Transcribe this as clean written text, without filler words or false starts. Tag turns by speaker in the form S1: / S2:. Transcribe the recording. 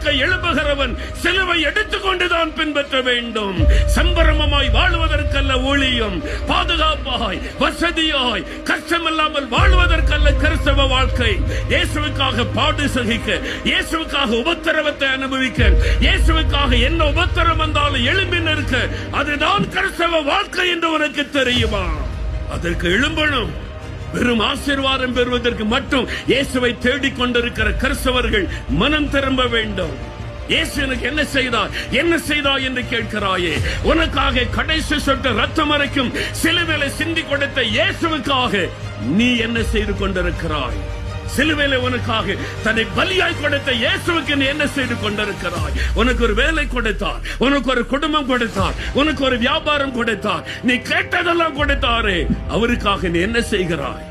S1: வாழ்க்கை எழுப்புகிறவன் சிலுவை எடுத்துக்கொண்டுதான் பின்பற்ற வேண்டும். சம்பரமமாய் வாழ்வதற்கல்ல ஊழியம், பாதுகாப்பாய் வசதியாய் கஷ்டமில்லாமல் வாழ்வதற்கல்ல கிறிஸ்தவ வாழ்க்கை. இயேசுவுக்காக பாடு சகிக்க, இயேசுவுக்காக உபத்திரவத்தை அனுபவிக்க, இயேசுவுக்காக என்ன உபத்திரம் வந்தாலும் எழும்பி நிற்க, அதுதான் கிறிஸ்தவ வாழ்க்கை என்று உனக்கு தெரியுமா? அதற்கு எழும்பணும். வெறும் ஆசீர்வாதம் பெறுவதற்கு மட்டும் இயேசுவை தேடிக் கொண்டிருக்கிற கிறிஸ்தவர்கள் மனம் திரும்ப வேண்டும். இயேசு எனக்கு என்ன செய்தார் என்று கேட்கிறாயே, உனக்காக கடைசி சொட்டு ரத்தம் வரைக்கும் சிலுவையில சிந்தி கொடுத்த இயேசுவுக்காக நீ என்ன செய்து கொண்டிருக்கிறாய்? சிலுவையில உனக்காக தன்னை பலியாய் கொடுத்த இயேசுவுக்கு நீ என்ன செய்து கொண்டிருக்கிறாய்? உனக்கு ஒரு வேலை கொடுத்தார், உனக்கு ஒரு குடும்பம் கொடுத்தார், உனக்கு ஒரு வியாபாரம் கொடுத்தார், நீ கேட்டதெல்லாம் கொடுத்தாரே, அவருக்காக நீ என்ன செய்கிறாய்?